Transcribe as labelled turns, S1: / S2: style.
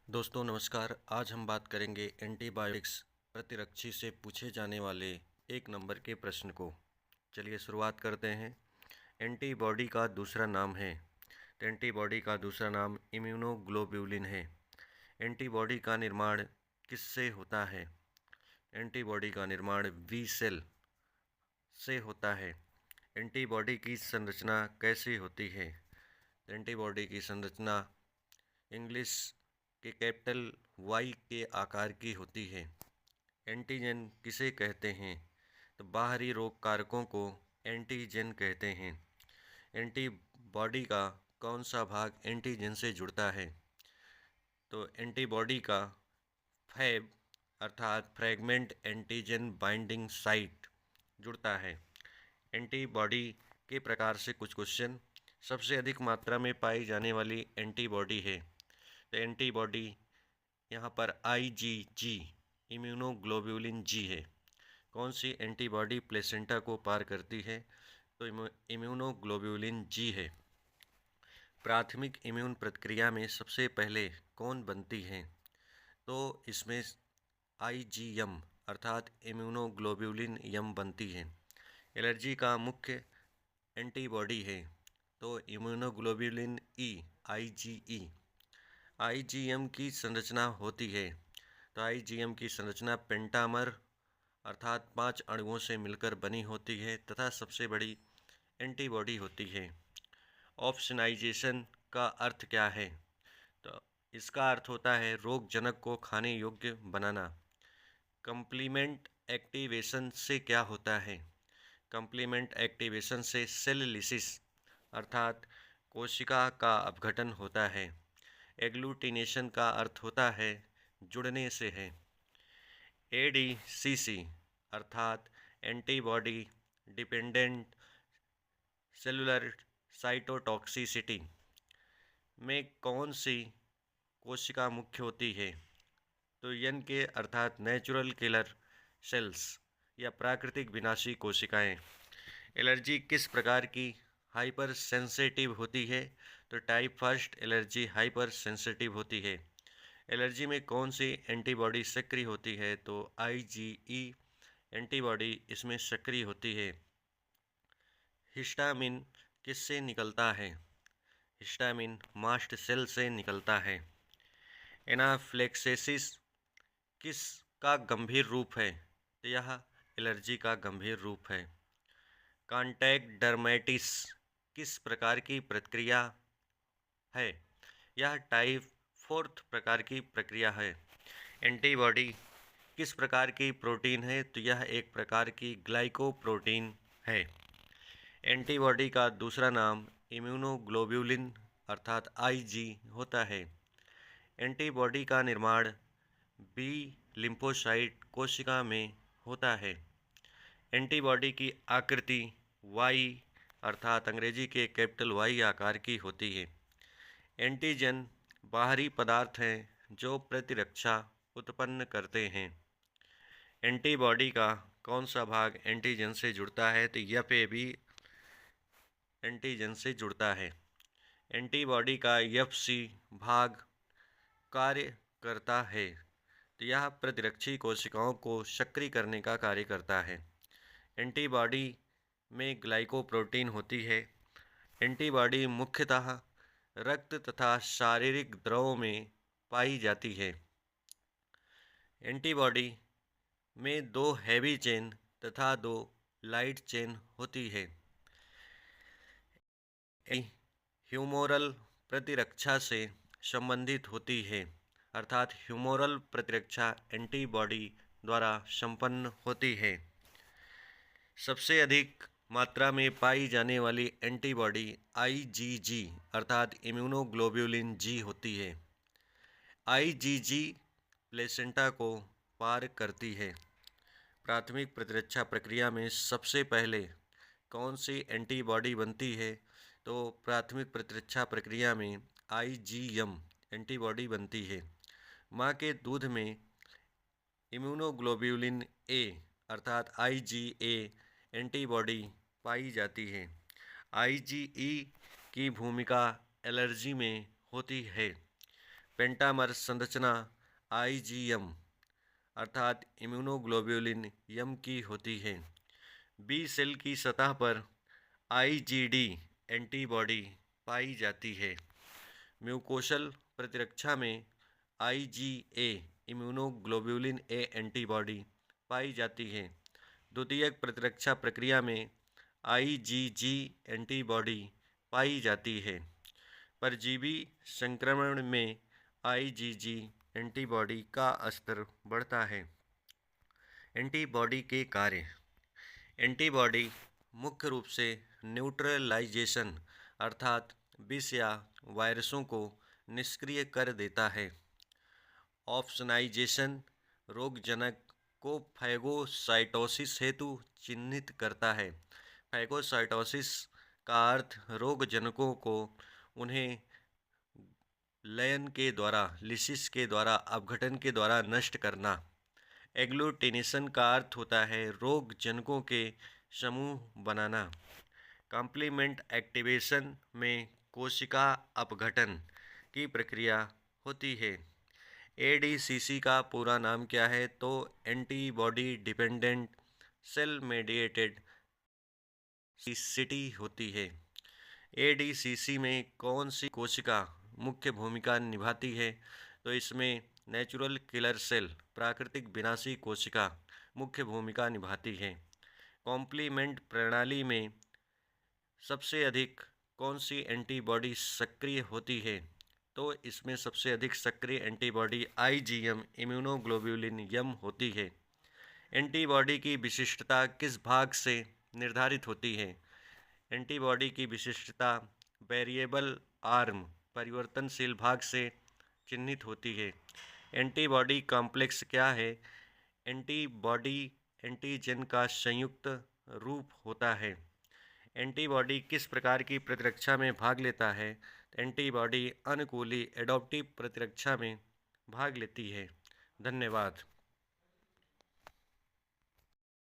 S1: दोस्तों नमस्कार। आज हम बात करेंगे एंटीबायोटिक्स प्रतिरक्षी से पूछे जाने वाले एक नंबर के प्रश्न को। चलिए शुरुआत करते हैं। एंटीबॉडी का दूसरा नाम है। तो एंटीबॉडी का दूसरा नाम इम्यूनोग्लोब्यूलिन है। एंटीबॉडी का निर्माण किससे होता है? एंटीबॉडी का निर्माण बी सेल से होता है। एंटीबॉडी की संरचना कैसी होती है? एंटीबॉडी की संरचना इंग्लिश के कैपिटल वाई के आकार की होती है। एंटीजन किसे कहते हैं? तो बाहरी रोग कारकों को एंटीजन कहते हैं। एंटीबॉडी का कौन सा भाग एंटीजन से जुड़ता है? तो एंटीबॉडी का फैब अर्थात फ्रैगमेंट एंटीजन बाइंडिंग साइट जुड़ता है। एंटीबॉडी के प्रकार से कुछ क्वेश्चन। सबसे अधिक मात्रा में पाई जाने वाली एंटीबॉडी है। तो एंटीबॉडी यहाँ पर IgG इम्यूनोग्लोब्यूलिन जी है। कौन सी एंटीबॉडी प्लेसेंटा को पार करती है? तो इम्यूनोग्लोब्यूलिन जी है। प्राथमिक इम्यून प्रतिक्रिया में सबसे पहले कौन बनती है? तो इसमें IgM अर्थात इम्यूनोग्लोब्यूलिन यम बनती है। एलर्जी का मुख्य एंटीबॉडी है। तो इम्यूनोग्लोब्यूलिन ई IgE। IgM की संरचना होती है। तो IgM की संरचना पेंटामर अर्थात 5 अणुओं से मिलकर बनी होती है तथा सबसे बड़ी एंटीबॉडी होती है। ऑप्शनाइजेशन का अर्थ क्या है? तो इसका अर्थ होता है रोगजनक को खाने योग्य बनाना। कंप्लीमेंट एक्टिवेशन से क्या होता है? कंप्लीमेंट एक्टिवेशन से सेल लिसिस अर्थात कोशिका का अपघटन होता है। एग्लूटिनेशन का अर्थ होता है जुड़ने से है। ADCC अर्थात एंटीबॉडी डिपेंडेंट सेलुलर साइटोटॉक्सिसिटी में कौन सी कोशिका मुख्य होती है? तो यन के अर्थात नेचुरल किलर सेल्स या प्राकृतिक विनाशी कोशिकाएं। एलर्जी किस प्रकार की हाइपर सेंसिटिव होती है? तो type first allergy hyper sensitive होती है। एलर्जी में कौन सी एंटीबॉडी सक्रिय होती है? तो IgE एंटीबॉडी इसमें सक्रिय होती है। हिस्टामिन किससे निकलता है? हिस्टामिन मास्ट सेल से निकलता है। एनाफ्लेक्सेसिस किस का गंभीर रूप है? तो यह एलर्जी का गंभीर रूप है। कॉन्टैक्ट डर्मेटिस किस प्रकार की प्रक्रिया है? यह टाइप फोर्थ प्रकार की प्रक्रिया है। एंटीबॉडी किस प्रकार की प्रोटीन है? तो यह एक प्रकार की ग्लाइकोप्रोटीन है। एंटीबॉडी का दूसरा नाम इम्यूनोग्लोब्यूलिन अर्थात IG होता है। एंटीबॉडी का निर्माण बी लिम्फोसाइट कोशिका में होता है। एंटीबॉडी की आकृति Y अर्थात अंग्रेजी के कैपिटल Y आकार की होती है। एंटीजन बाहरी पदार्थ हैं जो प्रतिरक्षा उत्पन्न करते हैं। एंटीबॉडी का कौन सा भाग एंटीजन से जुड़ता है? तो यह पे भी एंटीजन से जुड़ता है। एंटीबॉडी का FC भाग कार्य करता है। तो यह प्रतिरक्षी कोशिकाओं को सक्रिय करने का कार्य करता है। एंटीबॉडी में ग्लाइकोप्रोटीन होती है। एंटीबॉडी मुख्यतः रक्त तथा शारीरिक द्रव में पाई जाती है। एंटीबॉडी में 2 हैवी चेन तथा 2 लाइट चेन होती है। ह्यूमोरल प्रतिरक्षा से संबंधित होती है अर्थात ह्यूमोरल प्रतिरक्षा एंटीबॉडी द्वारा संपन्न होती है। सबसे अधिक मात्रा में पाई जाने वाली एंटीबॉडी IgG अर्थात इम्यूनोग्लोब्यूलिन जी होती है। IgG प्लेसेंटा को पार करती है। प्राथमिक प्रतिरक्षा प्रक्रिया में सबसे पहले कौन सी एंटीबॉडी बनती है? तो प्राथमिक प्रतिरक्षा प्रक्रिया में IgM एंटीबॉडी बनती है। माँ के दूध में इम्यूनोग्लोब्यूलिन A अर्थात IgA एंटीबॉडी पाई जाती है। IgE की भूमिका एलर्जी में होती है। पेंटामर संरचना IgM अर्थात इम्यूनोग्लोब्युलिन यम की होती है। बी सेल की सतह पर IgD एंटीबॉडी पाई जाती है। म्यूकोशल प्रतिरक्षा में IgA इम्यूनोग्लोब्युलिन ए एंटीबॉडी पाई जाती है। द्वितीयक प्रतिरक्षा प्रक्रिया में IgG एंटीबॉडी पाई जाती है। परजीवी संक्रमण में IgG एंटीबॉडी का स्तर बढ़ता है। एंटीबॉडी के कार्य। एंटीबॉडी मुख्य रूप से न्यूट्रलाइजेशन अर्थात विष या वायरसों को निष्क्रिय कर देता है। ऑप्सनाइजेशन रोगजनक को फैगोसाइटोसिस हेतु चिन्हित करता है। फैगोसाइटोसिस का अर्थ रोगजनकों को उन्हें लयन के द्वारा लिसिस के द्वारा अपघटन के द्वारा नष्ट करना। एग्लूटिनेशन का अर्थ होता है रोगजनकों के समूह बनाना। कॉम्प्लीमेंट एक्टिवेशन में कोशिका अपघटन की प्रक्रिया होती है। ADCC का पूरा नाम क्या है? तो antibody dependent cell mediated toxicity होती है। ADCC में कौन सी कोशिका मुख्य भूमिका निभाती है? तो इसमें नेचुरल किलर सेल प्राकृतिक विनाशी कोशिका मुख्य भूमिका निभाती है। कॉम्प्लीमेंट प्रणाली में सबसे अधिक कौन सी एंटीबॉडी सक्रिय होती है? तो इसमें सबसे अधिक सक्रिय एंटीबॉडी IgM इम्यूनोग्लोब्युलिन यम होती है। एंटीबॉडी की विशिष्टता किस भाग से निर्धारित होती है? एंटीबॉडी की विशिष्टता वेरिएबल आर्म परिवर्तनशील भाग से चिन्हित होती है। एंटीबॉडी कॉम्प्लेक्स क्या है? एंटीबॉडी एंटीजन का संयुक्त रूप होता है। एंटीबॉडी किस प्रकार की प्रतिरक्षा में भाग लेता है? एंटीबॉडी अनुकूली एडॉप्टिव प्रतिरक्षा में भाग लेती है। धन्यवाद।